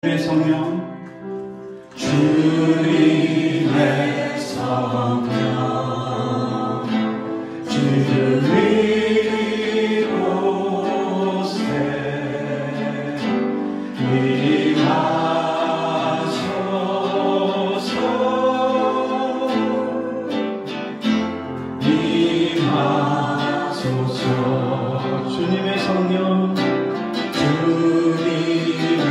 성령, 주님의 성령, 주를 이곳에 임하소서, 임하소서. 주님의 성령, 주님의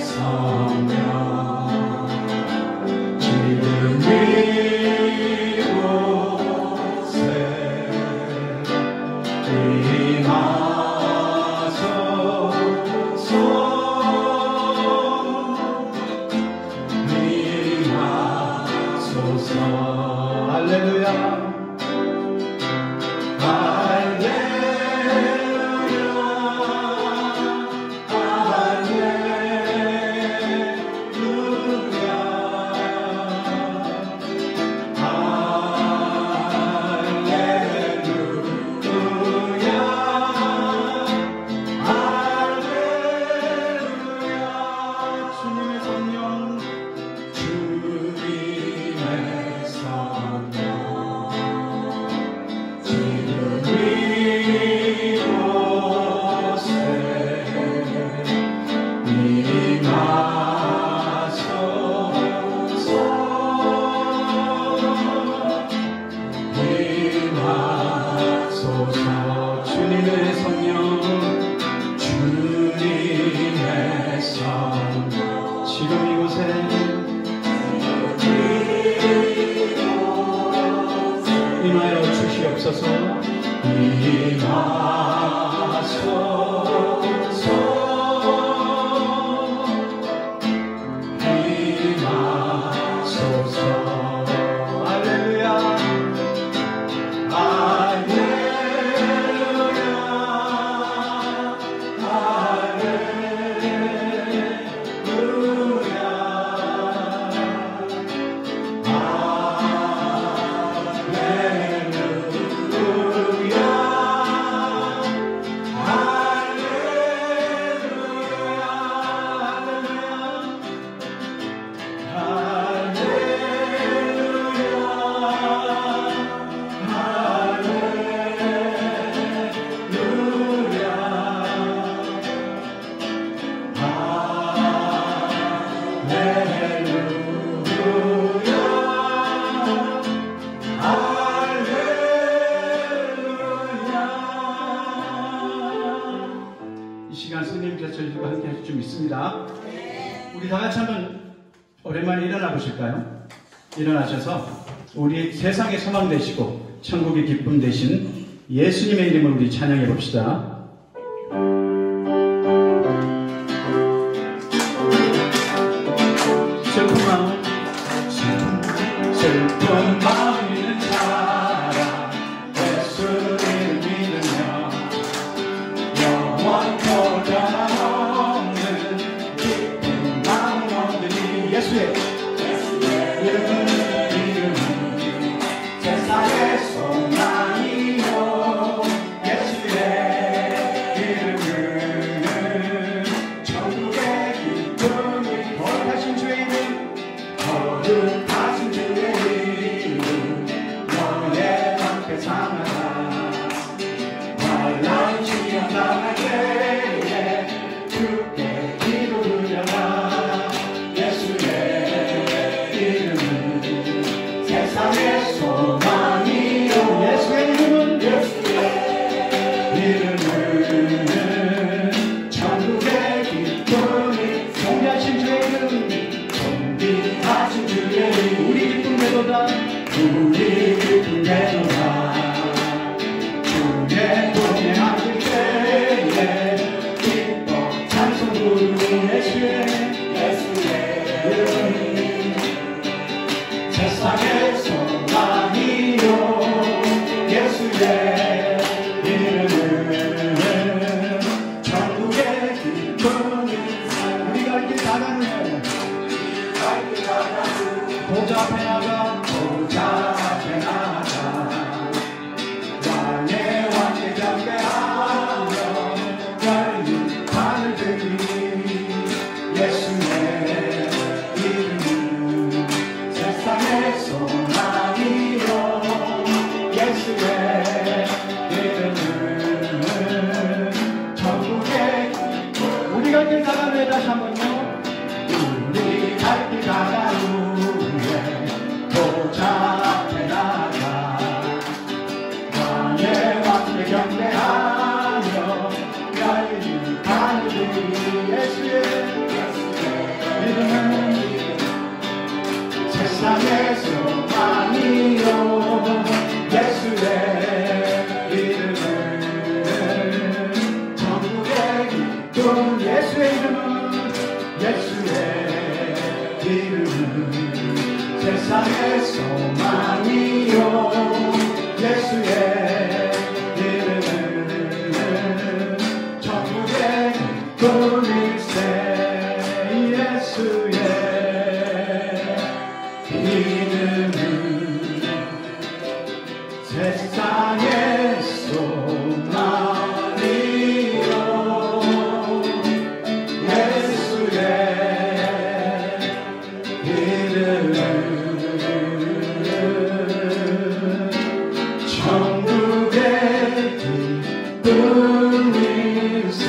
성령, 지금 이곳에 임하소서, 임하소서. 할렐루야, 임하여 주시옵소서. 임하소서, 임하소서. 할렐루야, 할렐루야, 할렐루야. 이 시간 성령께서 저희들과 함께 하실 줄 믿습니다. 우리 다 같이 한번 오랜만에 일어나 보실까요? 일어나셔서 우리 세상의 소망 되시고 천국의 기쁨 되신 예수님의 이름으로 우리 찬양해 봅시다. 슬픈 마음 있는 사람 예수를 믿으며 영원토록 변함없는 기쁜 마음 얻으니 예수의 이름은 세상의 소망이요 예수의 이름은 천국의 기쁨이 거룩하신 주의 이름 거룩하신 주의 이름 영원에 함께 사랑하라 환난 시험 당할 때에 주께 기도드려라 예수의 이름은 세상의 소망이요 예수의 이름은 천국의 기쁨이 존귀하신 주의 이름 존귀하신 주의 이름 우리 기쁨 되도다 우리 기쁨 되도다 주의 동행하실 때에 기뻐 찬송 부르는 예수의 이름 세상의 소망이요 예수의 이름은 천국의 기쁨이 우리가 이렇게 나가는 보좌 앞에 나가 보좌 앞에 나가 왕의 왕께 경배하며 열린 하늘들이 예수의 이름은 세상의 소망이요 예수의 이름은 천국의 꿈일세 예수의 이름은 세상의 소망이요 예수의 이름은 천국의 기쁨일세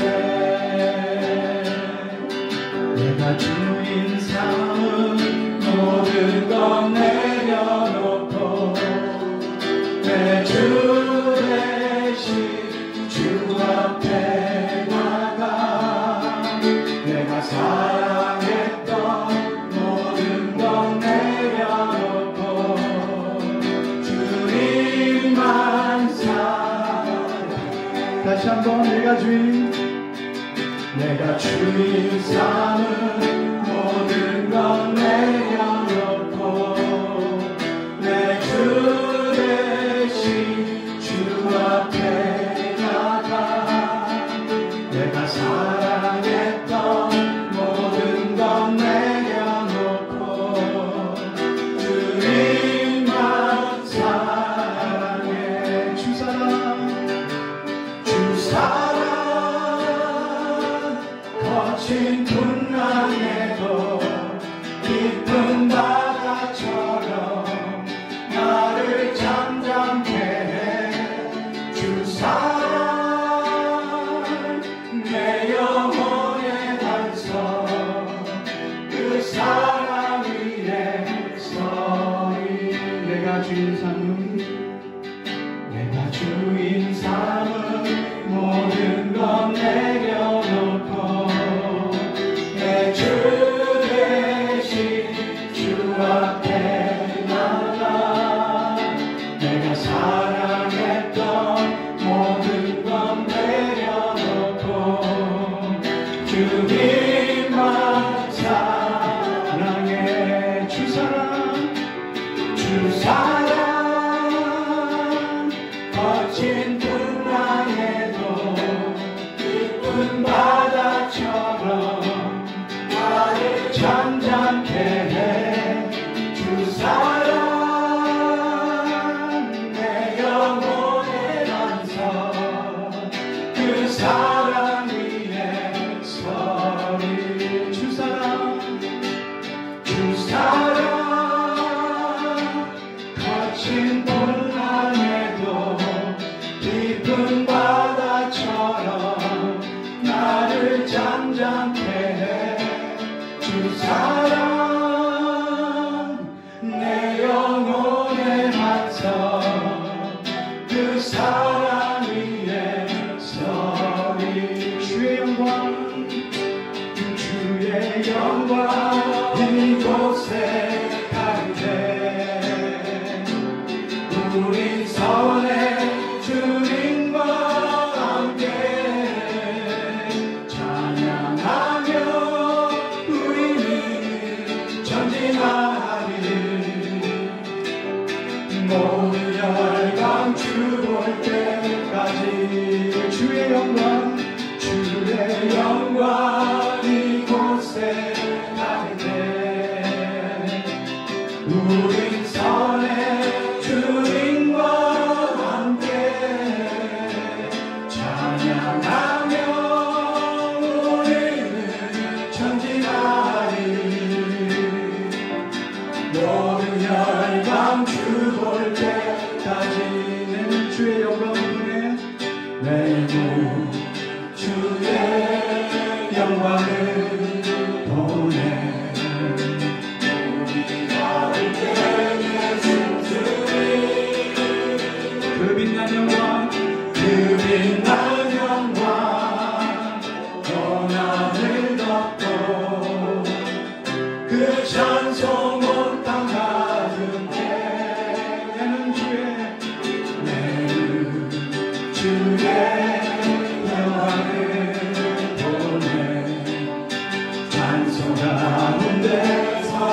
내가 주인 삼은 모든 것 내려놓고 내 주 대신 주 앞에 나가 내가 사랑했던 모든 것 내려놓고 주님만 사랑 다시 한번 내가 주인 삼은 모든 것 내려놓고 내 주 대신 주 앞에 나가 내가 사랑했던 모든 것 내려놓고 주님만 사랑해 주사랑 거친 풍랑에도 깊은 바다처럼 나를 잠잠케 해 주사랑 내 영혼의 반석 그 사랑 위에 서리 내가 주인 삼은 모든 것 내려놓고 내 주 대신 주 앞에 나가 내가 사랑했던 모든 것 내려놓고 주님만 사랑해 주사랑 거친 풍랑에도 깊은 바다처럼 나를 잠잠케 해 주사랑 내 영혼의 반석 그 사랑 위에 서리 주사랑 거친 풍랑에도 깊은 바다처럼 나를 잠잠케 해 주사랑 내 영혼의 반석 그 사랑 위에 서리 주의 영광 이곳에 갈 때 우린 선해 주님과 함께 찬양하며 우리는 전진하리 모든 열강 주 볼 때까지 주의 영광 이곳에 갈 때 우린 선해 주님과 함께 찬양하며 우리는 전진하리 모든 열강 주 볼 때까지는 주의 영광을 내고 주의 영광을 보내 그 빛난 영광 고난을 덮고 그 찬송 온 땅 가득해 내는 주의 영광을 보내 찬송 가운데 서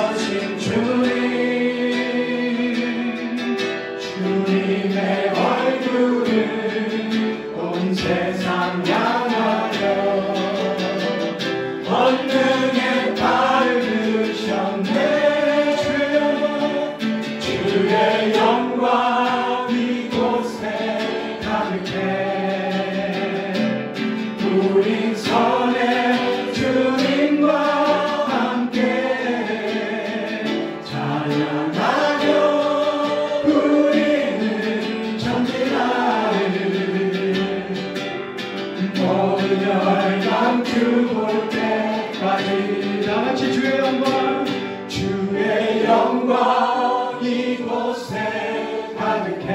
같이 주의 영광, 주의 영광 이곳에 가득해.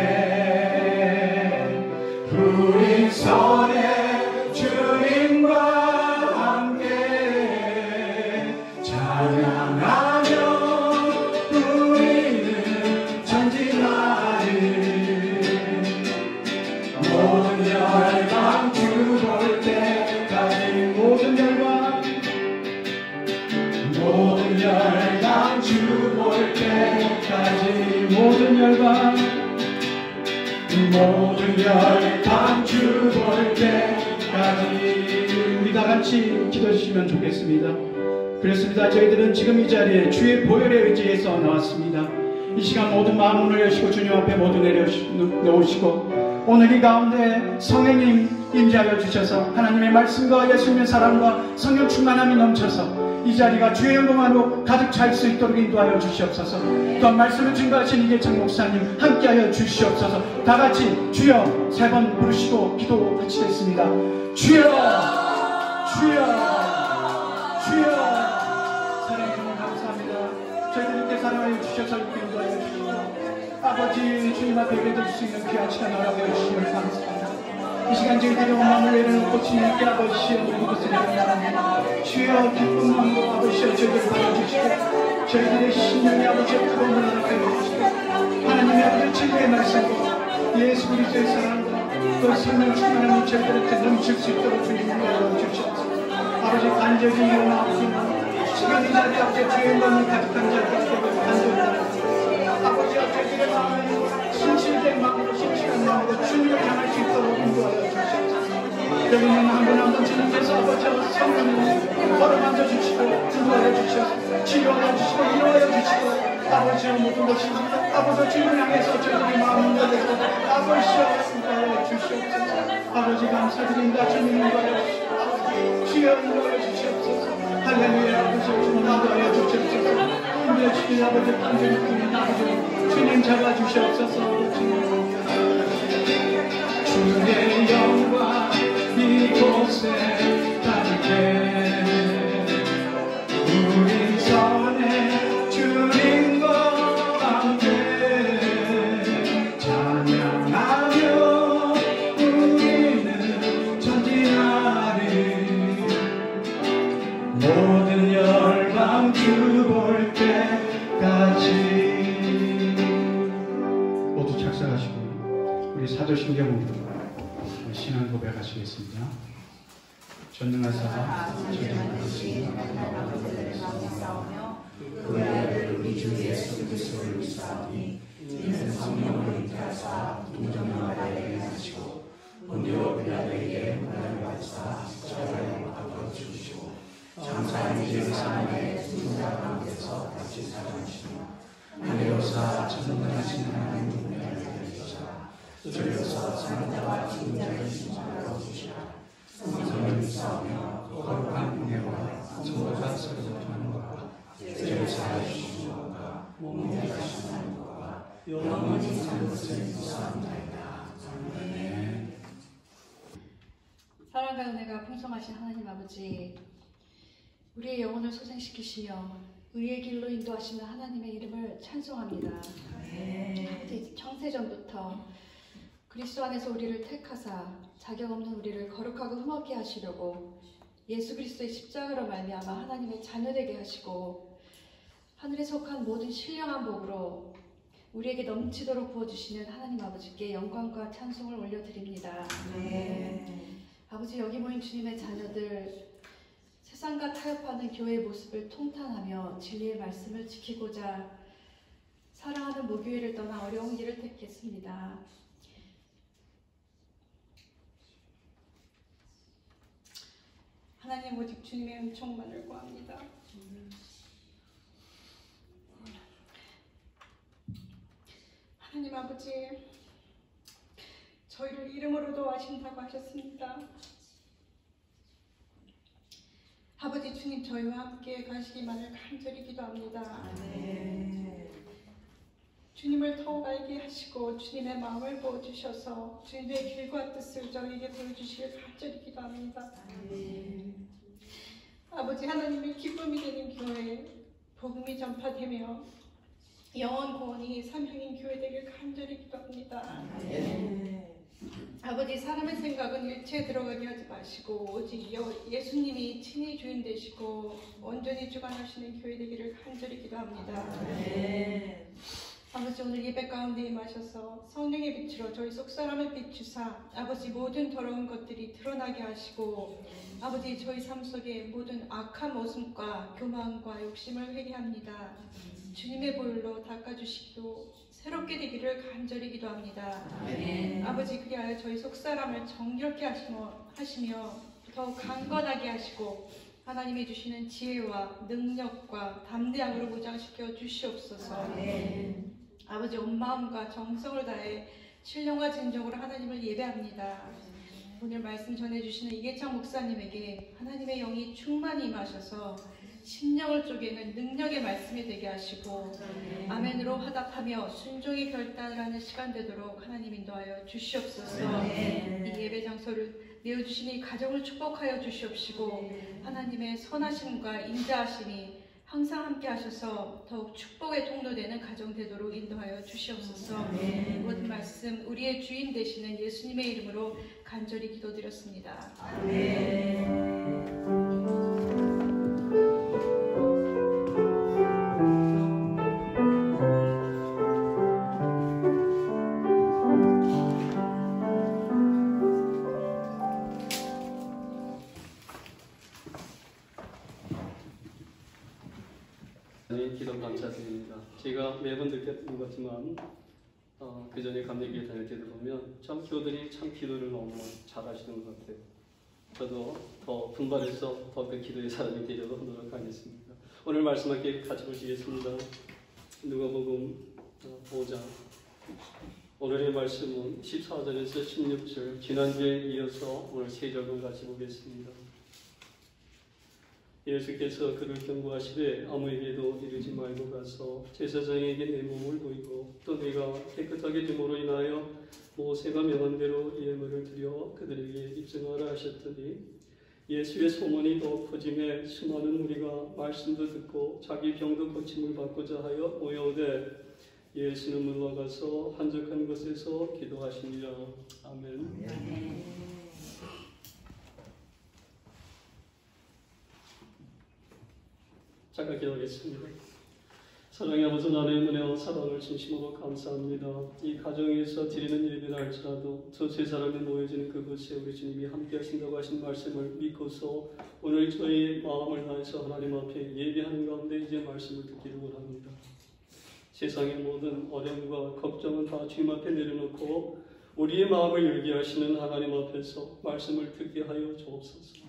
우리 손에 주님과 함께 찬양하며 우리는 전진하리. 모든 열방 주 볼 때까지, 모든 열방 주 볼 때까지, 모든 열방 주 볼 때까지. 우리 다 같이 기도해 주시면 좋겠습니다. 그렇습니다. 저희들은 지금 이 자리에 주의 보혈에 의지해서 나왔습니다. 이 시간 모든 마음을 여시고 주님 앞에 모두 내려놓으시고, 오늘 이 가운데 성령님 임재하여 주셔서 하나님의 말씀과 예수님의 사랑과 성령 충만함이 넘쳐서 이 자리가 주의 영광으로 가득 찰 수 있도록 인도하여 주시옵소서. 또한 말씀을 증거하신 이계창 목사님 함께하여 주시옵소서. 다 같이 주여 3번 부르시고 기도 마치겠습니다. 주여, 주여, 주여. 사랑해 주님 감사합니다. 저희들께 사랑하여 주셔서 이렇게 인도하여 주시고, 아버지 주님 앞에 예배드릴 수 있는 귀한 시간 허락하여 주시면 감사합니다. 이 시간 저희들이 마음을 내려놓고 주님께 아버지여 우리 것을 내려놓습니다. 주여 기쁜 마음으로 아버지여 저희들을 받아주시고, 저희들의 심령이 아버지여 뜨거운 문을 허락하여 주시고, 하나님의 아버지 진리의 말씀과 예수 그리스도의 사랑과 또 성령 충만함이 저희들한테 넘칠 수 있도록 주님 도와주옵소서. 아버지 간절히 일어나옵시면 지금 이 자리에 아버지 주의 영광이 가득한 자리에 간절히 아버지와 저희들의 마음을 신실된 마음으로 신실한 마음으로 주님을 향할 수 있도록 인도하여 주시옵소서. 여기는 한 분 한 분 주님께서 아버지와 성령을 걸어 만져주시고 인도하여 주시옵소서. 치료하여 주시고 인도하여 주시고, 아버지와 모든 것이 아버지 주님을 향해서 저희들의 마음을 열고 아버지와 인도하여 주시옵소서. 아버지 감사드립니다. 주님 인도하여 주시옵소서. 주여 인도하여 주시옵소서. 할렐루야. 아버지 주님 인도하여 주시옵소서. 힘내어 주신 아버지 간절히 부르는 아버지 주님 잡아주시옵소서. 주의 영광 이곳에 가득해. 우리 손에 주님과 함께 찬양하며 우리는 전진하리. 모든 열방 주 볼 때까지. 모두 착석하시고 우리 사도신경으로 신앙 고백하시겠습니다. 전능하사 전능하신 그 아들 우리 주 예수 그리스도를 믿사오니 이는 성령을 인도하사 동정녀마다에게 하시고 본디오 빌라도에게 고난을 받으사 십자가에 못 박혀 죽으시고 장사한 지 3일에 죽은 자 가운데서 다시 살아나시며 하늘로서 전능하신 하나님 은혜를 베푸시사 저리로서 사람과 죽은 자의 심판을 얻으시라. 성령을 믿사오며 거룩한 은혜와 성도가 서로하는 것과 저리로서 하시는 것과 몸이 하시는 것과 영원히 사는 것을 믿사옵나이다. 아멘. 사랑과 은혜가 풍성하신 하나님 아버지, 우리의 영혼을 소생시키시며 의의 길로 인도하시는 하나님의 이름을 찬송합니다. 아버지, 창세전부터 그리스도 안에서 우리를 택하사 자격 없는 우리를 거룩하고 흠없게 하시려고 예수 그리스도의 십자가로 말미암아 하나님의 자녀되게 하시고 하늘에 속한 모든 신령한 복으로 우리에게 넘치도록 부어주시는 하나님 아버지께 영광과 찬송을 올려드립니다. 아버지, 여기 모인 주님의 자녀들, 세상과 타협하는 교회의 모습을 통탄하며 진리의 말씀을 지키고자 사랑하는 무교회를 떠나 어려운 길을 택했습니다. 하나님, 오직 주님의 은총만을 구합니다. 하나님 아버지, 저희를 이름으로 도와신다고 하셨습니다. 아버지 주님, 저희와 함께 가시기만을 간절히 기도합니다. 주님을 더욱 알게 하시고 주님의 마음을 부어주셔서 주님의 길과 뜻을 저희에게 보여주시길 간절히 기도합니다. 아버지 하나님의 기쁨이 되는 교회, 복음이 전파되며 영원 구원이 삼형인 교회 되길 간절히 기도합니다. 아버지 사람의 생각은 일체에 들어가게 하지 마시고 오직 예수님이 친히 주인 되시고 온전히 주관하시는 교회 되기를 간절히 기도합니다. 아버지 오늘 예배 가운데 임하셔서 성령의 빛으로 저희 속사람을 비추사 아버지 모든 더러운 것들이 드러나게 하시고 아버지 저희 삶 속에 모든 악한 모습과 교만과 욕심을 회개합니다. 주님의 보혈로 닦아주시기도 새롭게 되기를 간절히 기도합니다. 아버지 그리하여 저희 속사람을 정결케 하시며 더욱 강건하게 하시고 하나님이 주시는 지혜와 능력과 담대함으로 무장시켜 주시옵소서. 아버지 온 마음과 정성을 다해 신령과 진정으로 하나님을 예배합니다. 오늘 말씀 전해주시는 이계창 목사님에게 하나님의 영이 충만히 임하셔서 심령을 쪼개는 능력의 말씀이 되게 하시고 아멘으로 화답하며 순종의 결단을 하는 시간 되도록 하나님 인도하여 주시옵소서. 이 예배 장소를 내어주시니 가정을 축복하여 주시옵시고 하나님의 선하심과 인자하심이 항상 함께 하셔서 더욱 축복의 통로되는 가정 되도록 인도하여 주시옵소서. 모든 말씀 우리의 주인 되시는 예수님의 이름으로 간절히 기도드렸습니다. 아멘. 기도 감사드립니다. 제가 매번 느꼈던 것지만 그 전에 감리교회 다닐 때도 보면 참 교우들이 참 기도를 너무 잘하시는 것 같아요. 저도 더 분발해서 더 그 기도의 사람이 되려고 노력하겠습니다. 오늘 말씀 함께 같이 보시겠습니다. 누가복음 5장 오늘의 말씀은 14절에서 16절 지난주에 이어서 오늘 3절을 같이 보겠습니다. 예수께서 그를 경고하시되 아무에게도 이르지 말고 가서 제사장에게 내 몸을 보이고 또 내가 깨끗하게 됨으로 인하여 모세가 명한 대로 예물을 드려 그들에게 입증하라 하셨더니 예수의 소문이 더욱 퍼짐에 수많은 무리가 말씀도 듣고 자기 병도 고침을 받고자 하여 모여오되 예수는 물러가서 한적한 곳에서 기도하시니라. 아멘. 잠깐 기도하겠습니다. 사랑의 아버지 하나님의 은혜와 사랑을 진심으로 감사합니다. 이 가정에서 드리는 예배라 할지라도 저 세 사람이 모여지는 그곳에 우리 주님이 함께 하신다고 하신 말씀을 믿고서 오늘 저희 마음을 다해서 하나님 앞에 예배하는 가운데 이제 말씀을 듣기를 원합니다. 세상의 모든 어려움과 걱정은 다 주님 앞에 내려놓고 우리의 마음을 열게 하시는 하나님 앞에서 말씀을 듣게 하여 주옵소서.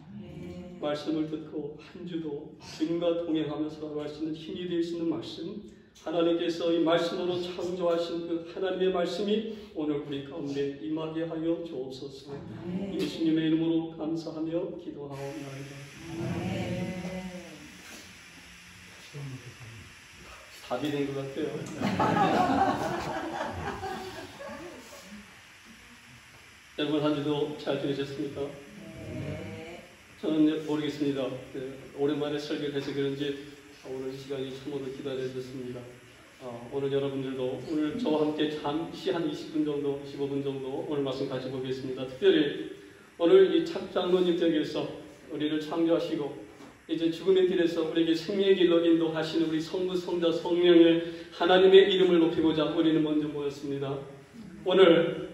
말씀을 듣고 한 주도 주님과 동행하며 살아갈 수 있는 힘이 될 수 있는 말씀, 하나님께서 이 말씀으로 창조하신 그 하나님의 말씀이 오늘 우리 가운데 임하게 하여 주옵소서. 예수님의 이름으로 감사하며 기도하옵나이다. 답이 된 것 같아요. 여러분 한 주도 잘 지내셨습니까? 저는 모르겠습니다. 오랜만에 설교를 해서 그런지 오늘 이 시간이 참으로 기다려졌습니다. 오늘 여러분들도 오늘 저와 함께 잠시 한 20분 정도, 15분 정도 오늘 말씀 같이 보겠습니다. 특별히 오늘 이 착장로님 댁에서 우리를 창조하시고 이제 죽음의 길에서 우리에게 생명의 길로 인도하시는 우리 성부, 성자, 성령의 하나님의 이름을 높이고자 우리는 먼저 모였습니다. 오늘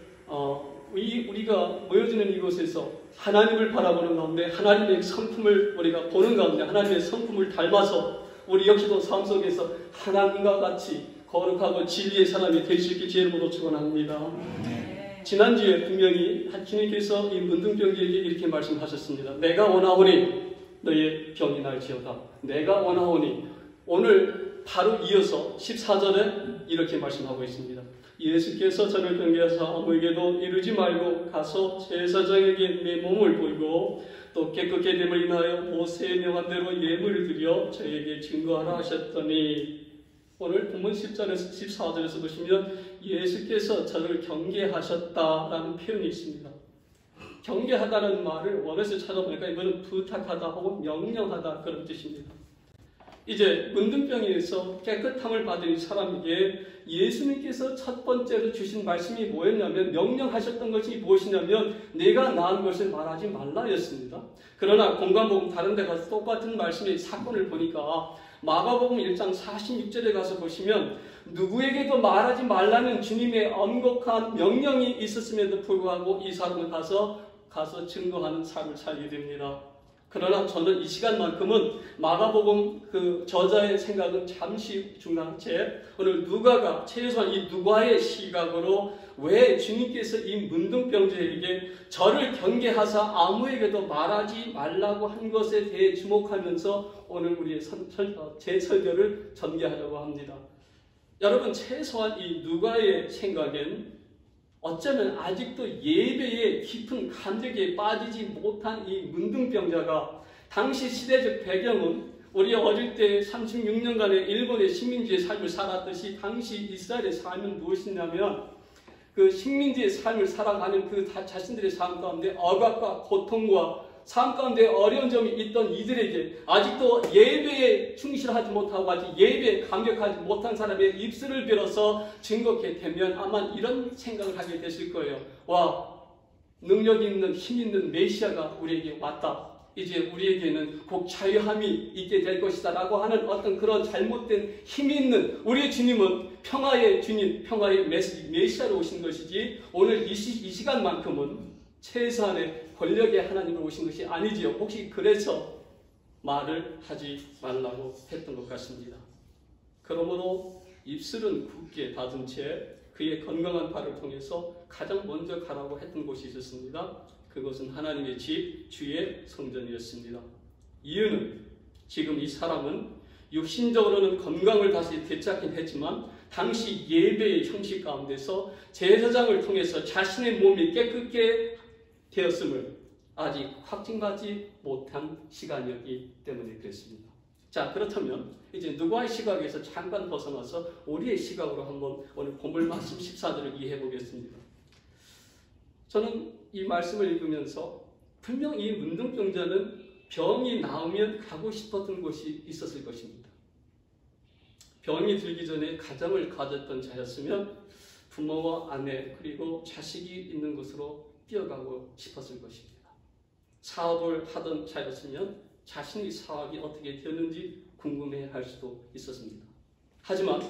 우리가 모여지는 이곳에서 하나님을 바라보는 가운데 하나님의 성품을 우리가 보는 가운데 하나님의 성품을 닮아서 우리 역시도 삶 속에서 하나님과 같이 거룩하고 진리의 사람이 될 수 있게 제 이름으로 축원합니다. 지난주에 분명히 주님께서 이 문둥병자에게 이렇게 말씀하셨습니다. 내가 원하오니 너의 병이 날지어다. 내가 원하오니. 오늘 바로 이어서 14절에 이렇게 말씀하고 있습니다. 예수께서 저를 경계하사 아무에게도 이르지 말고 가서 제사장에게 내 몸을 보이고 또 깨끗게 됨을 인하여 모세의 명한 대로 예물을 드려 저에게 증거하라 하셨더니 오늘 본문 10절에서 14절에서 보시면 예수께서 저를 경계하셨다라는 표현이 있습니다. 경계하다는 말을 원어에서 찾아보니까 이거는 부탁하다 혹은 명령하다 그런 뜻입니다. 이제 문둥병에서 깨끗함을 받은 사람에게 예수님께서 첫 번째로 주신 말씀이 뭐였냐면, 명령하셨던 것이 무엇이냐면 내가 나은 것을 말하지 말라였습니다. 그러나 공관복음 다른 데 가서 똑같은 말씀의 사건을 보니까 마가복음 1장 46절에 가서 보시면 누구에게도 말하지 말라는 주님의 엄격한 명령이 있었음에도 불구하고 이 사람은 가서 증거하는 삶을 살게 됩니다. 그러나 저는 이 시간만큼은 마가복음 그 저자의 생각은 잠시 중단한 채 오늘 누가가 최소한 이 누가의 시각으로 왜 주님께서 이 문둥병자에게 저를 경계하사 아무에게도 말하지 말라고 한 것에 대해 주목하면서 오늘 우리의 제 설교를 전개하려고 합니다. 여러분, 최소한 이 누가의 생각엔 어쩌면 아직도 예배의 깊은 감격에 빠지지 못한 이 문둥병자가 당시 시대적 배경은 우리 어릴 때 36년간의 일본의 식민지의 삶을 살았듯이 당시 이스라엘의 삶은 무엇이냐면 그 식민지의 삶을 살아가는 그 자신들의 삶 가운데 억압과 고통과 삶 가운데 어려운 점이 있던 이들에게 아직도 예배에 충실하지 못하고 아직 예배에 감격하지 못한 사람의 입술을 빌어서 증거케 되면 아마 이런 생각을 하게 되실 거예요. 와, 능력 있는 힘 있는 메시아가 우리에게 왔다. 이제 우리에게는 곧 자유함이 있게 될 것이다 라고 하는 어떤 그런 잘못된 힘이 있는 우리의 주님은 평화의 주님, 평화의 메시아로 오신 것이지 오늘 이 시간만큼은 최소한의 권력의 하나님으로 오신 것이 아니지요. 혹시 그래서 말을 하지 말라고 했던 것 같습니다. 그러므로 입술은 굳게 닫은 채 그의 건강한 발을 통해서 가장 먼저 가라고 했던 곳이 있었습니다. 그것은 하나님의 집, 주의 성전이었습니다. 이유는 지금 이 사람은 육신적으로는 건강을 다시 되찾긴 했지만 당시 예배의 형식 가운데서 제사장을 통해서 자신의 몸이 깨끗게 되었음을 아직 확증하지 못한 시간이었기 때문에 그랬습니다. 자, 그렇다면 이제 누가의 시각에서 잠깐 벗어나서 우리의 시각으로 한번 오늘 본문 말씀 14절을 이해해 보겠습니다. 저는 이 말씀을 읽으면서 분명 이 문둥병자는 병이 나으면 가고 싶었던 곳이 있었을 것입니다. 병이 들기 전에 가정을 가졌던 자였으면 부모와 아내 그리고 자식이 있는 곳으로 뛰어가고 싶었을 것입니다. 사업을 하던 자였으면 자신의 사업이 어떻게 되었는지 궁금해할 수도 있었습니다. 하지만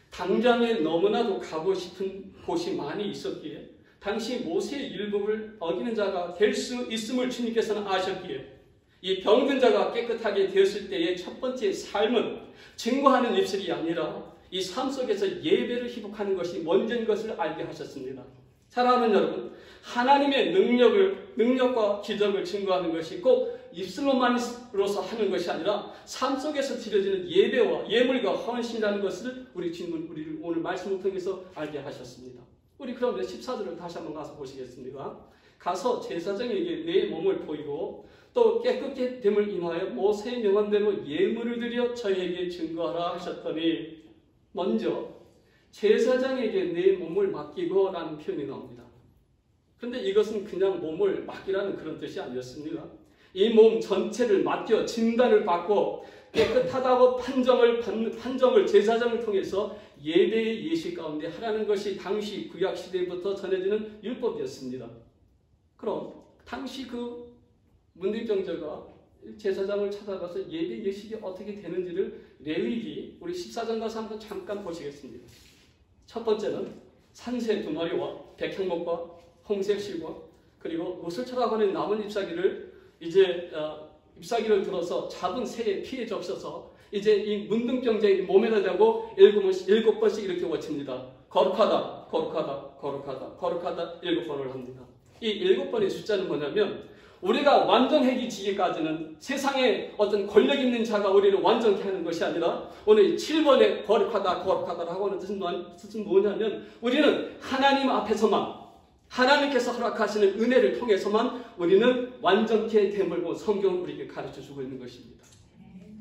당장에 너무나도 가고 싶은 곳이 많이 있었기에 당시 모세의 율법을 어기는 자가 될 수 있음을 주님께서는 아셨기에 이 병든 자가 깨끗하게 되었을 때의 첫 번째 삶은 증거하는 입술이 아니라 이 삶 속에서 예배를 회복하는 것이 먼저인 것을 알게 하셨습니다. 사랑하는 여러분, 하나님의 능력과 기적을 증거하는 것이 꼭 입술로만으로서 하는 것이 아니라 삶 속에서 드려지는 예배와 예물과 헌신이라는 것을 우리 주님은 우리를 오늘 말씀을 통해서 알게 하셨습니다. 우리 그럼 14절을 다시 한번 가서 보시겠습니다. 가서 제사장에게 내 몸을 보이고 또 깨끗게 됨을 인하여 모세의 명한대로 예물을 드려 저에게 증거하라 하셨더니 먼저 제사장에게 내 몸을 맡기고 라는 표현이 나옵니다. 그런데 이것은 그냥 몸을 맡기라는 그런 뜻이 아니었습니다. 이 몸 전체를 맡겨 진단을 받고 깨끗하다고 판정을 제사장을 통해서 예배의 예시 가운데 하라는 것이 당시 구약시대부터 전해지는 율법이었습니다. 그럼 당시 그 문둥병자가 제사장을 찾아가서 예배 예식이 어떻게 되는지를 레위기 우리 14장 가서 한번 잠깐 보시겠습니다. 첫 번째는 산새 2마리와 백향목과 홍색 실과 그리고 우슬처럼 하는 나무 잎사귀를 이제 잎사귀를 들어서 잡은 새의 피에 적셔서 이제 이 문둥병자의 몸에다 대고 7번씩 이렇게 외칩니다. 거룩하다, 거룩하다, 거룩하다, 거룩하다 7번을 합니다. 이 7번의 숫자는 뭐냐면 우리가 완전해지기까지는 세상에 어떤 권력 있는 자가 우리를 완전케 하는 것이 아니라 오늘 7번에 거룩하다, 거룩하다 하고 하는 뜻은 뭐냐면 우리는 하나님 앞에서만 하나님께서 허락하시는 은혜를 통해서만 우리는 완전케 됨을 성경은 우리에게 가르쳐주고 있는 것입니다.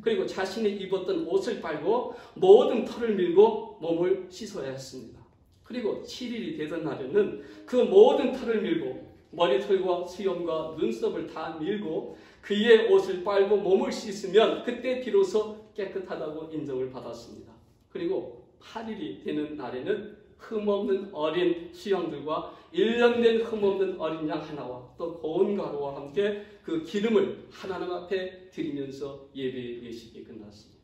그리고 자신이 입었던 옷을 빨고 모든 털을 밀고 몸을 씻어야 했습니다. 그리고 7일이 되던 날에는 그 모든 털을 밀고 머리털과 수염과 눈썹을 다 밀고 그의 옷을 빨고 몸을 씻으면 그때 비로소 깨끗하다고 인정을 받았습니다. 그리고 8일이 되는 날에는 흠없는 어린 수양들과 1년 된 흠없는 어린 양 하나와 또 고운 가루와 함께 그 기름을 하나님 앞에 드리면서 예배 예식이 끝났습니다.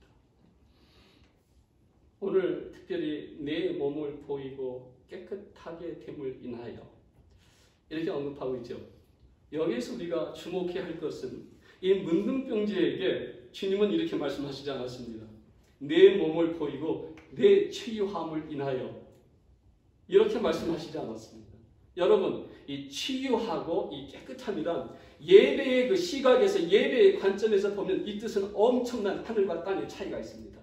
오늘 특별히 내 몸을 보이고 깨끗하게 됨을 인하여 이렇게 언급하고 있죠. 여기서 우리가 주목해야 할 것은 이 문둥병자에게 주님은 이렇게 말씀하시지 않았습니다. 내 몸을 보이고 내 치유함을 인하여 이렇게 말씀하시지 않았습니다. 여러분, 이 치유하고 이 깨끗함이란 예배의 그 시각에서 예배의 관점에서 보면 이 뜻은 엄청난 하늘과 땅의 차이가 있습니다.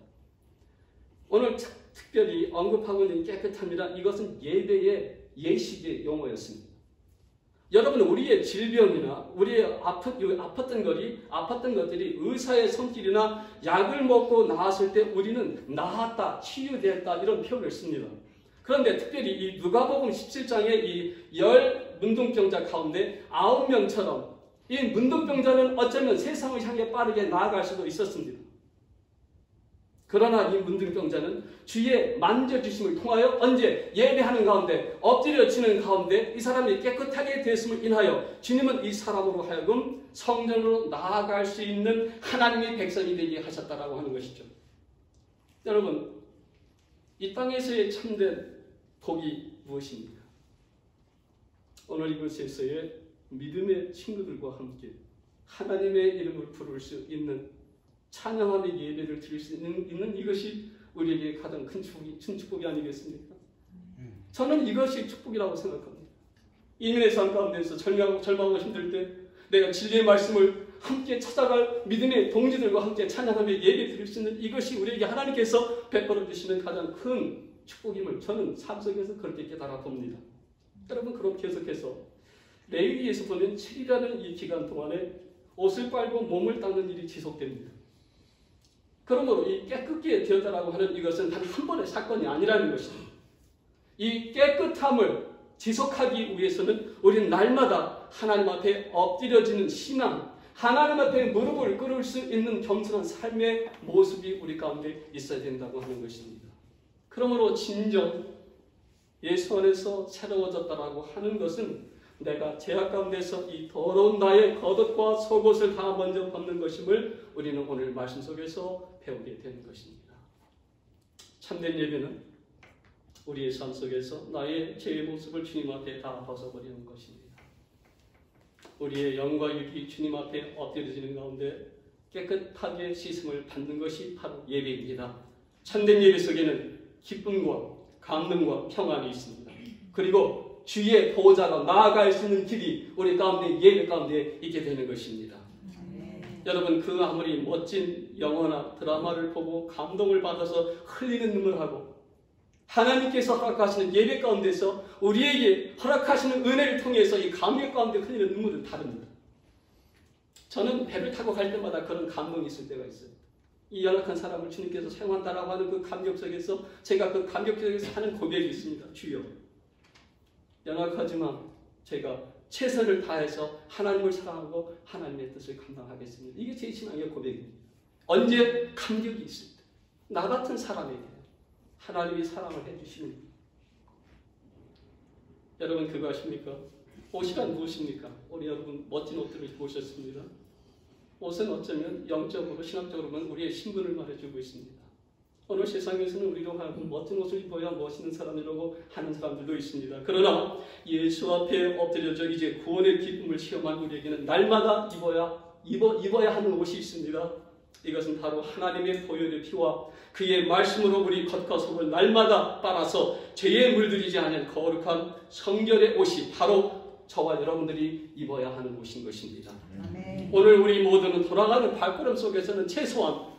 오늘 특별히 언급하고 있는 깨끗함이란 이것은 예배의 예식의 용어였습니다. 여러분, 우리의 질병이나 우리의 아팠던 것들이 의사의 손길이나 약을 먹고 나았을 때 우리는 나았다, 치유되었다 이런 표현을 씁니다. 그런데 특별히 이 누가복음 17장의 이 10 문둥병자 가운데 9명처럼 이 문둥병자는 어쩌면 세상을 향해 빠르게 나아갈 수도 있었습니다. 그러나 이 문둥병자는 주의 만져주심을 통하여 언제 예배하는 가운데 엎드려지는 가운데 이 사람이 깨끗하게 됐음을 인하여 주님은 이 사람으로 하여금 성전으로 나아갈 수 있는 하나님의 백성이 되게 하셨다라고 하는 것이죠. 여러분, 이 땅에서의 참된 복이 무엇입니까? 오늘 이곳에서의 믿음의 친구들과 함께 하나님의 이름을 부를 수 있는 찬양하며 예배를 드릴 수 있는 이것이 우리에게 가장 큰 축복이 아니겠습니까? 저는 이것이 축복이라고 생각합니다. 이민의 삶 가운데서 절망하고 힘들 때 내가 진리의 말씀을 함께 찾아갈 믿음의 동지들과 함께 찬양하며 예배 드릴 수 있는 이것이 우리에게 하나님께서 베풀어 주시는 가장 큰 축복임을 저는 삶 속에서 그렇게 깨달아 봅니다. 여러분, 그럼 계속해서 레위기에서 보면 7일이라는 이 기간 동안에 옷을 빨고 몸을 닦는 일이 지속됩니다. 그러므로 이 깨끗게 되었다라고 하는 이것은 단 한 번의 사건이 아니라는 것입니다. 이 깨끗함을 지속하기 위해서는 우리는 날마다 하나님 앞에 엎드려지는 신앙, 하나님 앞에 무릎을 꿇을 수 있는 겸손한 삶의 모습이 우리 가운데 있어야 된다고 하는 것입니다. 그러므로 진정 예수 안에서 새로워졌다라고 하는 것은 내가 죄악 가운데서 이 더러운 나의 겉옷과 속옷을 다 먼저 벗는 것임을 우리는 오늘 말씀 속에서 배우게 되는 것입니다. 참된 예배는 우리의 삶 속에서 나의 죄의 모습을 주님 앞에 다 벗어버리는 것입니다. 우리의 영과 육이 주님 앞에 엎드려지는 가운데 깨끗하게 씻음을 받는 것이 바로 예배입니다. 참된 예배 속에는 기쁨과 감동과 평안이 있습니다. 그리고 주의 보호자로 나아갈 수 있는 길이 우리 가운데 예배 가운데 있게 되는 것입니다. 여러분, 그 아무리 멋진 영화나 드라마를 보고 감동을 받아서 흘리는 눈물하고 하나님께서 허락하시는 예배 가운데서 우리에게 허락하시는 은혜를 통해서 이 감격 가운데 흘리는 눈물은 다릅니다. 저는 배를 타고 갈 때마다 그런 감동이 있을 때가 있어요. 이 연약한 사람을 주님께서 사용한다라고 하는 그 감격 속에서 제가 그 감격 속에서 하는 고백이 있습니다. 주여, 연약하지만 제가 최선을 다해서 하나님을 사랑하고 하나님의 뜻을 감당하겠습니다. 이게 제 신앙의 고백입니다. 언제 감격이 있을 때, 나 같은 사람에게 하나님이 사랑을 해주시는 거예요. 여러분, 그거 아십니까? 옷이란 무엇입니까? 우리 여러분 멋진 옷들을 입고 오셨습니다. 옷은 어쩌면 영적으로 신학적으로 보면 우리의 신분을 말해주고 있습니다. 오늘 세상에서는 우리로 하여금 멋진 옷을 입어야 멋있는 사람이라고 하는 사람들도 있습니다. 그러나 예수 앞에 엎드려져 이제 구원의 기쁨을 체험한 우리에게는 날마다 입어야 하는 옷이 있습니다. 이것은 바로 하나님의 보혈의 피와 그의 말씀으로 우리 겉과 속을 날마다 빨아서 죄에 물들이지 않은 거룩한 성결의 옷이 바로 저와 여러분들이 입어야 하는 옷인 것입니다. 아멘. 오늘 우리 모두는 돌아가는 발걸음 속에서는 최소한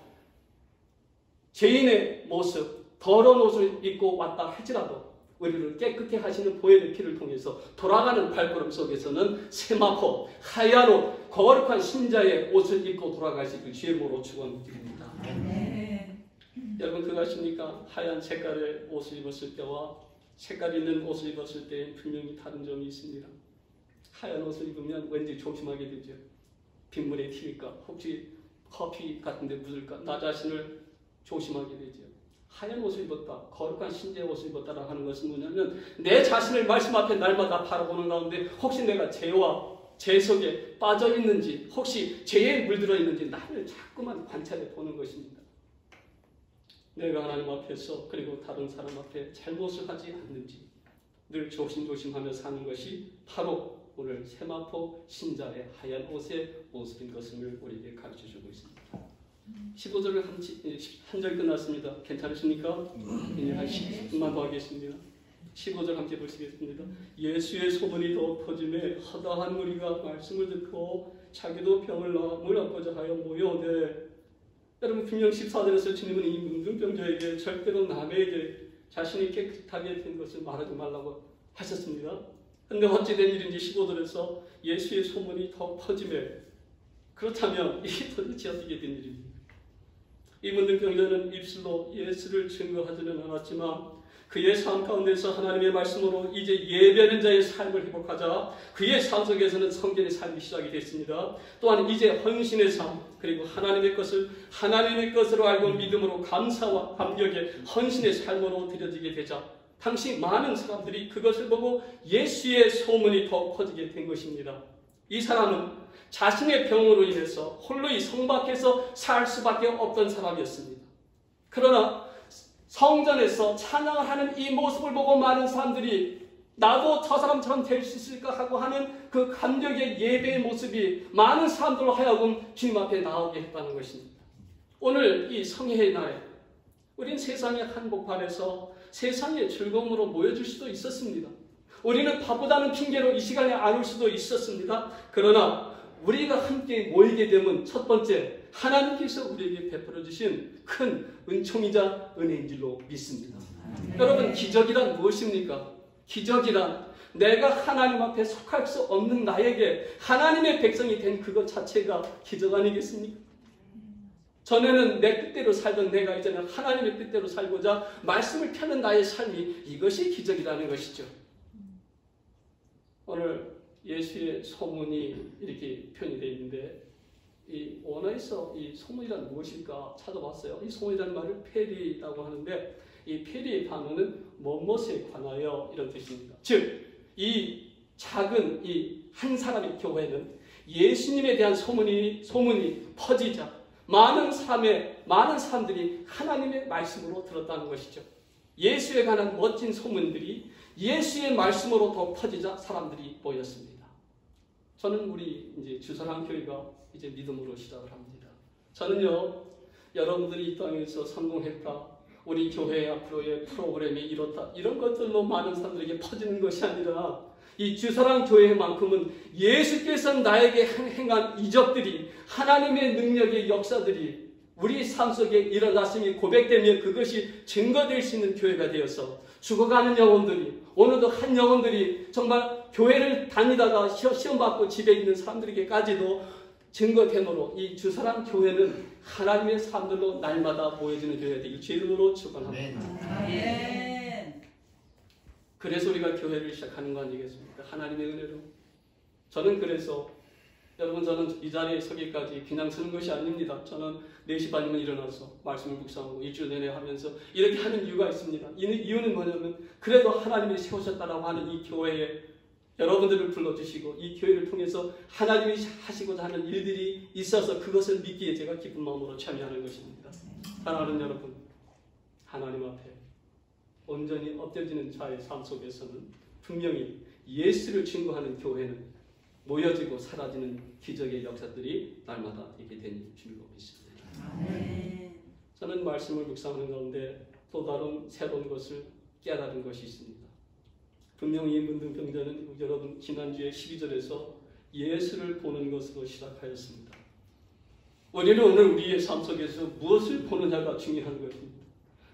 죄인의 모습, 더러운 옷을 입고 왔다 할지라도 우리를 깨끗게 하시는 보혈의 피를 통해서 돌아가는 발걸음 속에서는 세마포, 하얀 옷, 거룩한 신자의 옷을 입고 돌아갈 수 있는 주의 모로 축원드립니다. 여러분, 그거 아십니까? 하얀 색깔의 옷을 입었을 때와 색깔 있는 옷을 입었을 때 분명히 다른 점이 있습니다. 하얀 옷을 입으면 왠지 조심하게 되죠. 빗물에 튀니까 혹시 커피 같은 데 묻을까 나 자신을 조심하게 되죠. 하얀 옷을 입었다, 거룩한 신재의 옷을 입었다라고 하는 것은 뭐냐면 내 자신을 말씀 앞에 날마다 바라보는 가운데 혹시 내가 죄와 죄 속에 빠져 있는지, 혹시 죄에 물들어 있는지 나를 자꾸만 관찰해 보는 것입니다. 내가 하나님 앞에서 그리고 다른 사람 앞에 잘못을 하지 않는지 늘 조심조심하며 사는 것이 바로 오늘 세마포 신자의 하얀 옷의 모습인 것을 우리에게 가르쳐주고 있습니다. 15절을 한 절 끝났습니다. 괜찮으십니까? 이제 한 10분만 더 하겠습니다. 15절 함께 보시겠습니다. 예수의 소문이 더 퍼짐에 허다한 무리가 말씀을 듣고 자기도 병을 낫고자 하여 모여오되, 여러분 분명 14절에서 주님은 이 문둥병자에게 절대로 남에게 자신이 깨끗하게 된 것을 말하지 말라고 하셨습니다. 그런데 어찌된 일인지 15절에서 예수의 소문이 더 퍼짐에, 그렇다면 이게 도대체 어떻게 된 일입니까? 이 문둥병자는 입술로 예수를 증거하지는 않았지만 그의 삶 가운데서 하나님의 말씀으로 이제 예배하는 자의 삶을 회복하자 그의 삶 속에서는 성전의 삶이 시작이 됐습니다. 또한 이제 헌신의 삶, 그리고 하나님의 것으로 알고 믿음으로 감사와 감격의 헌신의 삶으로 드려지게 되자 당시 많은 사람들이 그것을 보고 예수의 소문이 더 퍼지게 된 것입니다. 이 사람은 자신의 병으로 인해서 홀로 이 성 밖에서 살 수밖에 없던 사람이었습니다. 그러나 성전에서 찬양을 하는 이 모습을 보고 많은 사람들이 나도 저 사람처럼 될 수 있을까 하고 하는 그 감격의 예배의 모습이 많은 사람들로 하여금 주님 앞에 나오게 했다는 것입니다. 오늘 이 성회의 날에 우린 세상의 한복판에서 세상의 즐거움으로 모여줄 수도 있었습니다. 우리는 바쁘다는 핑계로 이 시간에 안 올 수도 있었습니다. 그러나 우리가 함께 모이게 되면 첫 번째, 하나님께서 우리에게 베풀어 주신 큰 은총이자 은혜인 줄로 믿습니다. 여러분, 기적이란 무엇입니까? 기적이란 내가 하나님 앞에 속할 수 없는 나에게 하나님의 백성이 된 그것 자체가 기적 아니겠습니까? 전에는 내 뜻대로 살던 내가 이제는 하나님의 뜻대로 살고자 말씀을 펴는 나의 삶이, 이것이 기적이라는 것이죠. 오늘 예수의 소문이 이렇게 표현이 되어 있는데, 이 원어에서 이 소문이란 무엇일까 찾아봤어요. 이 소문이라는 말을 페리라고 하는데, 이 페리의 단어는 무엇에 관하여 이런 뜻입니다. 즉, 이 작은 이 한 사람의 교회는 예수님에 대한 소문이 퍼지자 많은 사람들이 하나님의 말씀으로 들었다는 것이죠. 예수에 관한 멋진 소문들이 예수의 말씀으로 더 퍼지자 사람들이 모였습니다. 저는 우리 이제 주사랑 교회가 이제 믿음으로 시작을 합니다. 저는요, 여러분들이 이 땅에서 성공했다, 우리 교회 앞으로의 프로그램이 이렇다, 이런 것들로 많은 사람들에게 퍼지는 것이 아니라 이 주사랑 교회만큼은 예수께서 나에게 행한 이적들이, 하나님의 능력의 역사들이 우리 삶 속에 일어났음이 고백되면 그것이 증거될 수 있는 교회가 되어서 죽어가는 영혼들이, 오늘도 한 영혼들이 정말 교회를 다니다가 시험 받고 집에 있는 사람들에게까지도 증거되므로 이 주사랑 교회는 하나님의 사람들로 날마다 모여지는 교회가 되길 주의 이름으로 축원합니다. 그래서 우리가 교회를 시작하는 거 아니겠습니까? 하나님의 은혜로. 저는 그래서 여러분, 저는 이 자리에 서기까지 그냥 서는 것이 아닙니다. 저는 4시 반이면 일어나서 말씀을 묵상하고 일주일 내내 하면서 이렇게 하는 이유가 있습니다. 이유는 뭐냐면 그래도 하나님이 세우셨다라고 하는 이 교회에 여러분들을 불러주시고 이 교회를 통해서 하나님이 하시고자 하는 일들이 있어서 그것을 믿기에 제가 기쁜 마음으로 참여하는 것입니다. 사랑하는 여러분, 하나님 앞에 온전히 엎드려지는 자의 삶 속에서는 분명히 예수를 증거하는 교회는 모여지고 사라지는 기적의 역사들이 날마다 있게 된 줄로 믿습니다. 저는 말씀을 묵상하는 가운데 또 다른 새로운 것을 깨달은 것이 있습니다. 분명히 이 문둥병자는 여러분 지난주에 12절에서 예수를 보는 것으로 시작하였습니다. 우리는 오늘 우리의 삶 속에서 무엇을 보느냐가 중요한 것입니다.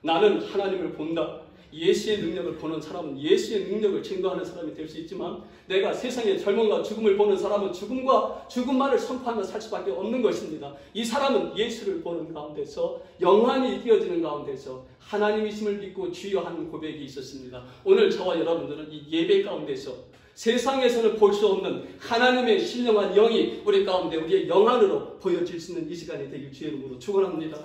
나는 하나님을 본다. 예수의 능력을 보는 사람은 예수의 능력을 증거하는 사람이 될 수 있지만, 내가 세상의 젊음과 죽음을 보는 사람은 죽음만을 선포하며 살 수밖에 없는 것입니다. 이 사람은 예수를 보는 가운데서 영원히 뛰어지는 가운데서 하나님이심을 믿고 주여 하는 고백이 있었습니다. 오늘 저와 여러분들은 이 예배 가운데서 세상에서는 볼 수 없는 하나님의 신령한 영이 우리 가운데 우리의 영 안으로 보여질 수 있는 이 시간이 되길 주의 이름으로 축원합니다.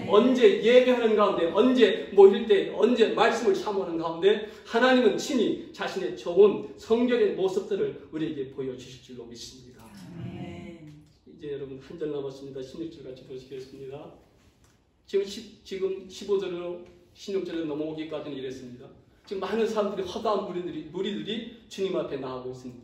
언제 예배하는 가운데, 언제 모일 때, 언제 말씀을 사모하는 가운데 하나님은 친히 자신의 좋은 성결의 모습들을 우리에게 보여주실 줄로 믿습니다. 이제 여러분 한 절 남았습니다. 16절 같이 보시겠습니다. 지금 15절로 16절로 넘어오기까지는 이랬습니다. 지금 많은 사람들이 허다한 무리들이 주님 앞에 나오고 있습니다.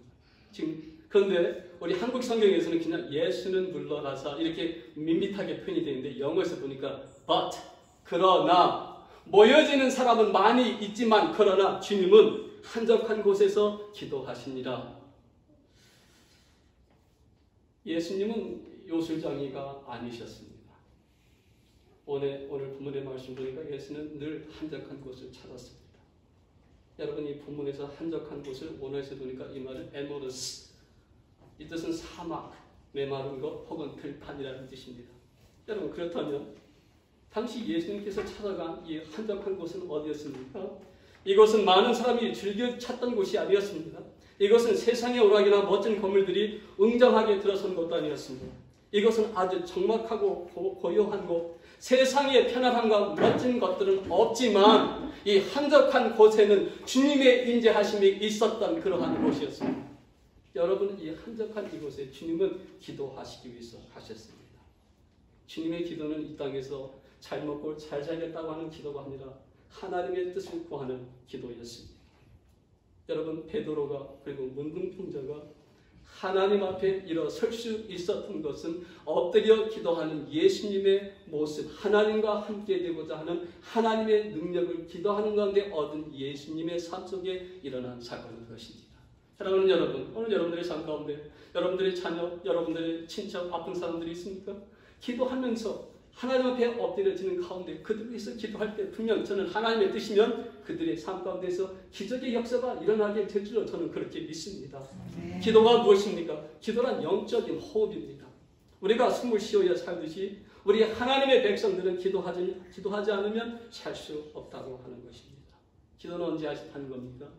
그런데 우리 한국 성경에서는 그냥 예수는 물러나사 이렇게 밋밋하게 표현이 되는데 영어에서 보니까 but 그러나 모여지는 사람은 많이 있지만 그러나 주님은 한적한 곳에서 기도하시니라. 예수님은 요술장이가 아니셨습니다. 오늘 본문의 말씀 보니까 예수는 늘 한적한 곳을 찾았습니다. 여러분 이 본문에서 한적한 곳을 원어에서 보니까 이 말은 에모르스, 이 뜻은 사막, 메마른 것 혹은 들판이라는 뜻입니다. 여러분 그렇다면 당시 예수님께서 찾아간 이 한적한 곳은 어디였습니까? 이곳은 많은 사람이 즐겨 찾던 곳이 아니었습니다. 이것은 세상의 오락이나 멋진 건물들이 웅장하게 들어선 곳도 아니었습니다. 이것은 아주 적막하고 고요한 곳, 세상의 편안함과 멋진 것들은 없지만 이 한적한 곳에는 주님의 인재하심이 있었던 그러한 곳이었습니다. 여러분 이 한적한 이곳에 주님은 기도하시기 위해서 가셨습니다. 주님의 기도는 이 땅에서 잘 먹고 잘 살겠다고 하는 기도가 아니라 하나님의 뜻을 구하는 기도였습니다. 여러분 베드로가 그리고 문둥병자가 하나님 앞에 일어설 수 있었던 것은 엎드려 기도하는 예수님의 모습, 하나님과 함께 되고자 하는 하나님의 능력을 기도하는 가운데 얻은 예수님의 삶 속에 일어난 사건인 것입니다. 사랑하는 여러분, 오늘 여러분들의 삶 가운데 여러분들의 자녀, 여러분들의 친척, 아픈 사람들이 있습니까? 기도하면서 하나님 앞에 엎드려지는 가운데 그들 위해서 기도할 때 분명 저는 하나님의 뜻이면 그들의 삶 가운데서 기적의 역사가 일어나게 될 줄로 저는 그렇게 믿습니다. 기도가 무엇입니까? 기도란 영적인 호흡입니다. 우리가 숨을 쉬어야 살듯이 우리 하나님의 백성들은 기도하지 않으면 살 수 없다고 하는 것입니다. 기도는 언제 하는 겁니까?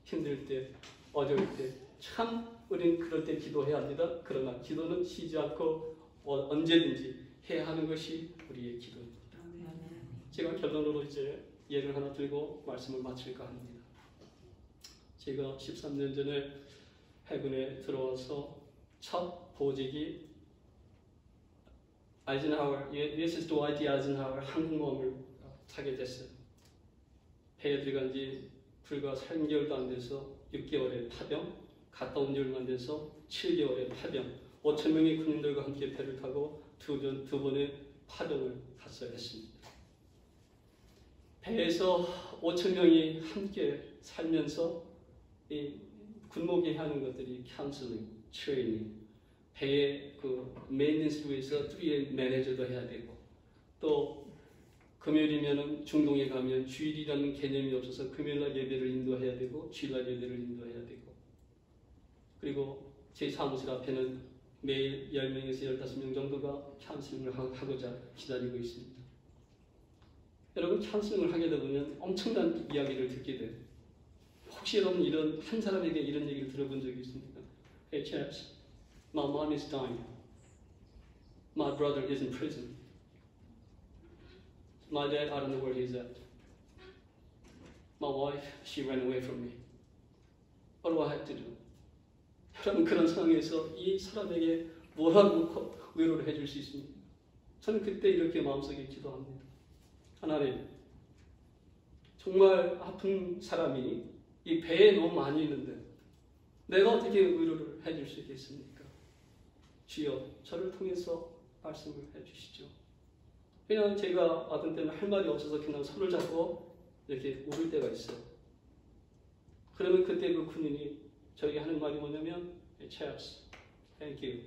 힘들 때, 어려울 때, 참 우리는 그럴 때 기도해야 합니다. 그러나 기도는 쉬지 않고 언제든지 해야 하는 것이 우리의 기도입니다. 제가 결론으로 이제 예를 하나 들고 말씀을 마칠까 합니다. 제가 13년 전에 해군에 들어와서 첫 보직이 USS dwight 아이젠하워 항공모함을 타게 됐어요. 배에 들어간 지 불과 3개월도 안 돼서 6개월의 파병, 갔다 온 지 얼마 안 돼서 7개월의 파병, 5,000명의 군인들과 함께 배를 타고 두 번의 파병을 갔어야 했습니다. 배에서 5,000명이 함께 살면서 이 군목이 하는 것들이 카운슬링, 트레이닝, 배의 그 메인텐스 위해서 트리의 매니저도 해야 되고 또 금요일이면 중동에 가면 주일이라는 개념이 없어서 금요일날 예배를 인도해야 되고 주일날 예배를 인도해야 되고 그리고 제 사무실 앞에는 매일 10명에서 15명 정도가 캔슬링을 하고자 기다리고 있습니다. 여러분 캔슬링을 하게 되면 엄청난 이야기를 듣게 돼요. 혹시 여러분 한 사람에게 이런 얘기를 들어본 적이 있습니까? Hey chaps, my mom is dying. My brother is in prison. My dad, I don't know where he's at. My wife, she ran away from me. What do I have to do? 여러분 그런 상황에서 이 사람에게 뭐라고 위로를 해줄 수 있습니까? 저는 그때 이렇게 마음속에 기도합니다. 하나님, 정말 아픈 사람이 이 배에 너무 많이 있는데 내가 어떻게 위로를 해줄 수 있겠습니까? 주여, 저를 통해서 말씀을 해주시죠. 그냥 제가 어떤 때는 할 말이 없어서 그냥 손을 잡고 이렇게 울을 때가 있어요. 그러면 그때 그 군인이 저에게 하는 말이 뭐냐면 Hey, chaps, thank you.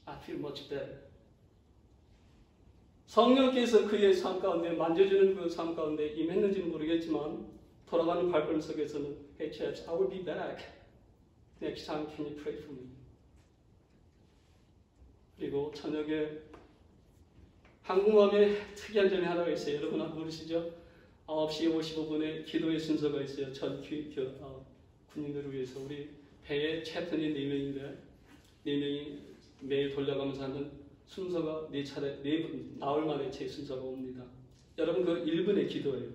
I feel much better. 성령께서 그의 삶 가운데 만져주는 그 삶 가운데 임했는지는 모르겠지만 돌아가는 발걸음 속에서는 Hey, chaps, I will be back. Next time, can you pray for me? 그리고 저녁에 항공모함에 특이한 점이 하나가 있어요. 여러분 모르시죠? 9시 55분에 기도의 순서가 있어요. 전 군인들을 위해서 우리 배에 챕턴이 4명인데 4명이 매일 돌려가면서 하는 순서가 4차례, 4분, 나흘 만에 제 순서가 옵니다. 여러분 그 1분의 기도예요.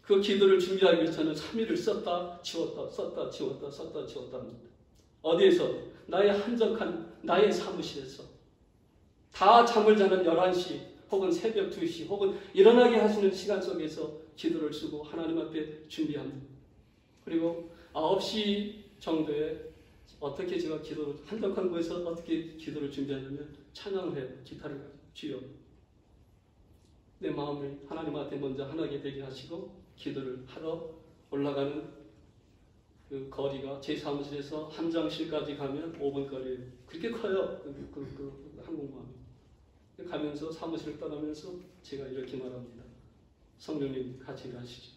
그 기도를 준비하기 위해서는 3일을 썼다 지웠다 썼다 지웠다 썼다 지웠다 합니다. 어디에서? 나의 한적한 나의 사무실에서 다 잠을 자는 11시 혹은 새벽 2시 혹은 일어나게 하시는 시간 속에서 기도를 쓰고 하나님 앞에 준비합니다. 그리고 9시 정도에 어떻게 제가 기도를 한적한 곳에서 어떻게 기도를 준비하냐면 찬양을 해요. 기타를 가지고 주여 내 마음을 하나님 앞에 먼저 하나게 되게 하시고 기도를 하러 올라가는 그 거리가 제 사무실에서 함장실까지 가면 5분 거리예요. 그렇게 커요. 그 항공모함이. 가면서 사무실을 떠나면서 제가 이렇게 말합니다. 성령님 같이 가시죠.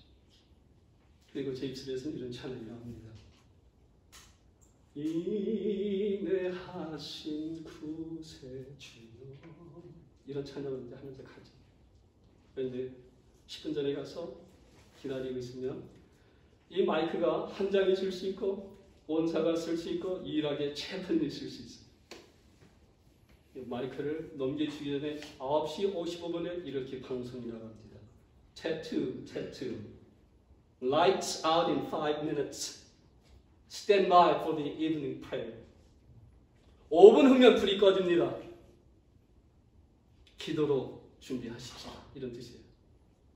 그리고 제 입술에서는 이런 찬양이 나옵니다. 인내하신 구세주여 이런 찬양을 이제 하면서 가죠. 그런데 10분 전에 가서 기다리고 있으면 이 마이크가 한 장이 쓸 수 있고 원사가 쓸 수 있고 유일하게 챕턴이 쓸 수 있어요. 마이크를 넘겨주기 전에 9시 55분에 이렇게 방송이 나갑니다. Tab 2 Lights out in 5 minutes. Stand by for the evening prayer. 5분 후면 불이 꺼집니다. 기도로 준비하십시오. 이런 뜻이에요.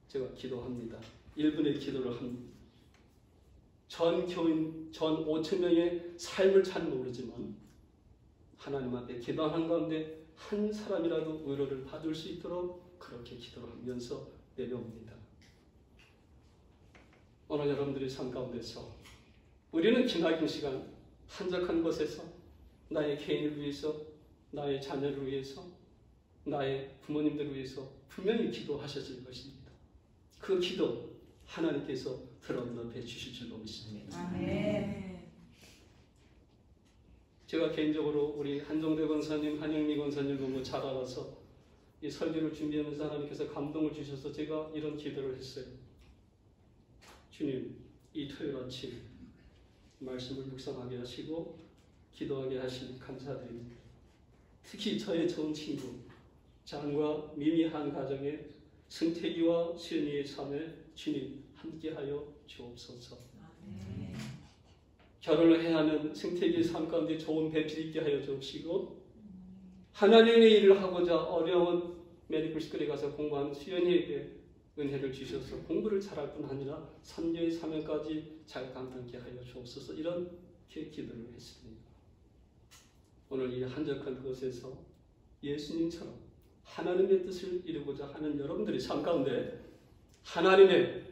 제가 기도합니다. 1분의 기도를 합니다. 전 교인, 전 5,000명의 삶을 잘 모르지만 하나님 앞에 기도하는 가운데 한 사람이라도 위로를 받을 수 있도록 그렇게 기도를 하면서 내려옵니다. 오늘 여러분들의 삶 가운데서 우리는 기나긴 시간 한적한 곳에서 나의 개인을 위해서, 나의 자녀를 위해서, 나의 부모님들을 위해서 분명히 기도하셨을 것입니다. 그 기도 하나님께서 들어응답해 주실 줄로 믿습니다. 아멘. 제가 개인적으로 우리 한종대 권사님, 한영미 권사님 너무 잘 알아서 이 설교를 준비하면서 하나님께서 감동을 주셔서 제가 이런 기도를 했어요. 주님, 이 토요일 아침 말씀을 묵상하게 하시고 기도하게 하시니 감사드립니다. 특히 저의 좋은 친구 장과 미미 한 가정의 승태기와 수연이의 삶에 주님 함께하여 주옵소서. 아멘. 결혼을 해야 하는 승태기의 삶 가운데 좋은 배필 있게 하여 주옵시고 하나님의 일을 하고자 어려운 메디컬 스쿨에 가서 공부하는 수연이에게 은혜를 주셔서 공부를 잘할 뿐 아니라 선교의 사명까지 잘 감당케 하여 주옵소서. 이렇게 기도를 했습니다. 오늘 이 한적한 곳에서 예수님처럼 하나님의 뜻을 이루고자 하는 여러분들의 삶 가운데 하나님의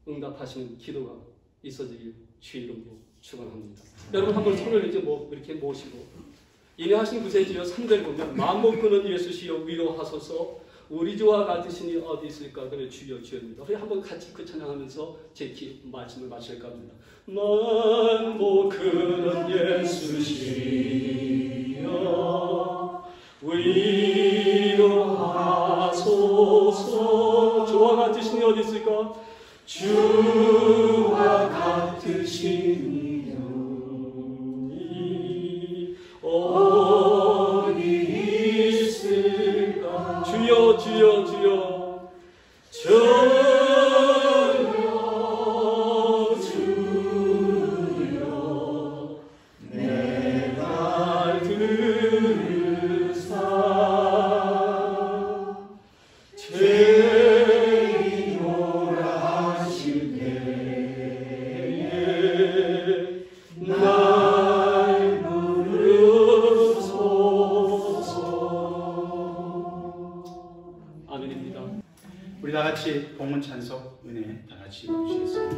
응답하시는 기도가 있어지길 주 이름으로 축원합니다. 여러분 한번 손을 이렇게 모시고 인내하신 구세주여 3절 보면 마음 끄는 예수시여 위로하소서 우리 주와 같으시니 어디 있을까? 그래 주여 주여입니다. 우리 한번 같이 그 찬양하면서 제 말씀을 마칠까 합니다. 만복 끄는 예수시여 위로하소서 주와 같으시니 어디 있을까? 주와 같으시니 어디 있을까? 주여 주여 주여 주여 내가 들으사 다 같이 봉헌 찬송 은혜 다 같이 부르시겠습니다.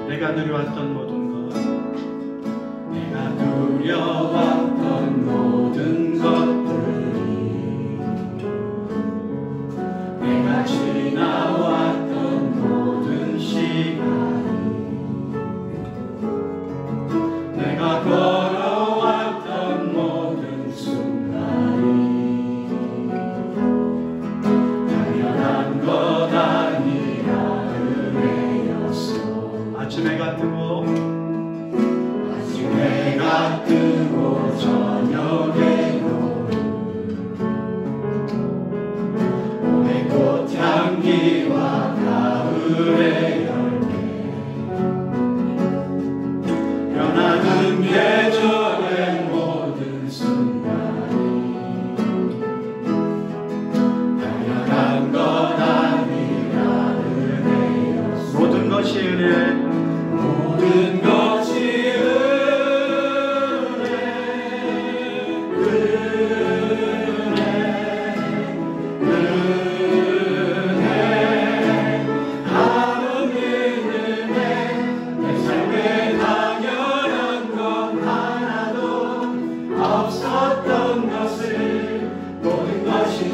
내가 누려왔던 모든 것, 내가 누려왔던 모든 것들이, 내가 지나왔던 모든 시간이, 내가 걸어왔던 모든 하시고 아직 해가 뜨고 저녁에도 봄의 꽃향기와 가을의 열매 변하는 계절의 모든 순간이 당연한 것 아니라 은혜였소. 모든 것이 은혜, 모든 것이 없었던 것을 모든 것이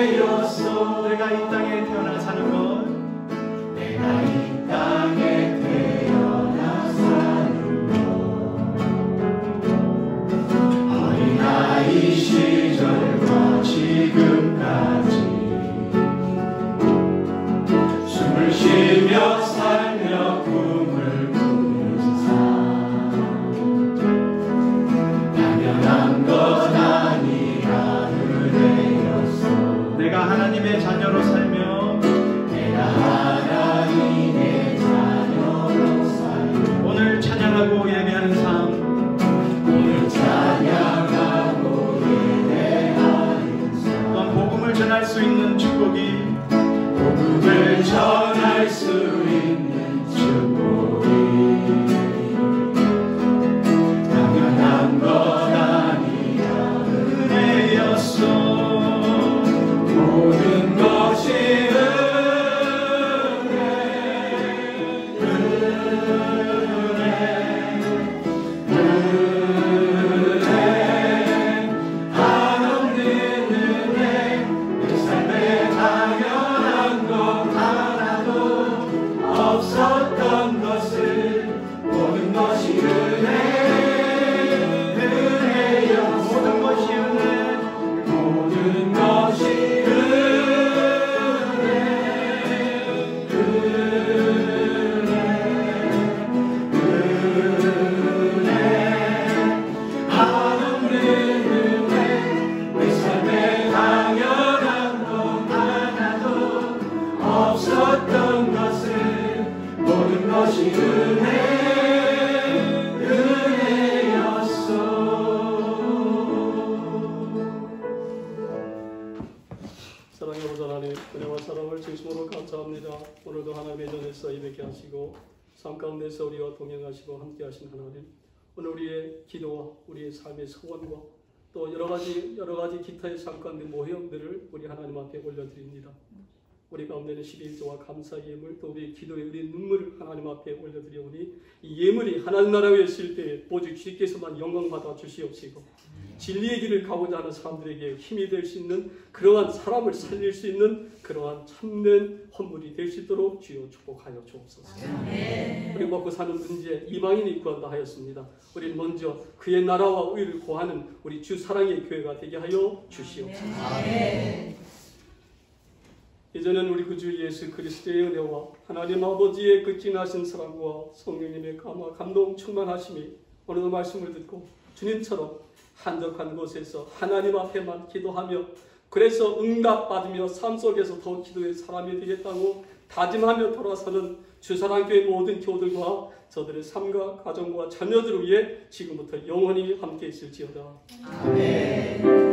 은혜였소. 내가 이 땅에 태어나 사는 것, 내가 이 땅에 태어나 사는 것 어린아이 시절과 지금까지 숨을 쉬며 살며 꿈을 꾸는 삶 당연한 것 아니라 은혜였소. 내가 하나님의 자녀로 살며 내가 하나님의 자녀로 살며 오늘 찬양하고 예배하는 삶, 오늘 찬양하고 예배하는 삶 또한 복음을 전할 수 있는 축복이 복음을 전할 수 있는 축복이 당연한 것 아니라 은혜였소. 모든 것이 한없는 은혜 내 삶에 당연한 것 하나도 없었던 것을 모든 것이 은혜였소. 모든 것이 은혜, 모든 것이 한없는 은혜 내 삶에 당연한 것 하나도 없었던 것을 모든 것이 은혜였소. 사랑의 아버지 하나님, 은혜와 사랑을 진심으로 감사합니다. 오늘도 하나님의 전에서 예배케 하시고 삶 가운데서 우리와 동행하시고 함께 하신 하나님, 오늘 우리의 기도와 우리의 삶의 소원과 또 여러 가지 기타의 삶 가운데 모형들을 우리 하나님 앞에 올려드립니다. 우리 가운데는 11조와 감사의 예물, 또 우리 기도의 우리 눈물을 하나님 앞에 올려드리오니 이 예물이 하나님 나라 위에 있을 때 오직 주께서만 영광받아 주시옵시고 진리의 길을 가고자 하는 사람들에게 힘이 될 수 있는 그러한 사람을 살릴 수 있는 그러한 참된 헌물이 될 수 있도록 주여 축복하여 주옵소서. 우리 먹고 사는 문제 이방인이 구한다 하였습니다. 우리는 먼저 그의 나라와 의를 구하는 우리 주 사랑의 교회가 되게 하여 주시옵소서. 이제는 우리 구주 예수 그리스도의 은혜와 하나님 아버지의 그 진하신 사랑과 성령님의 감동 충만하심이 오늘도 말씀을 듣고 주님처럼 한적한 곳에서 하나님 앞에만 기도하며 그래서 응답받으며 삶 속에서 더 기도의 사람이 되겠다고 다짐하며 돌아서는 주사랑교회 모든 교우들과 저들의 삶과 가정과 자녀들을 위해 지금부터 영원히 함께 있을지어다. 아멘.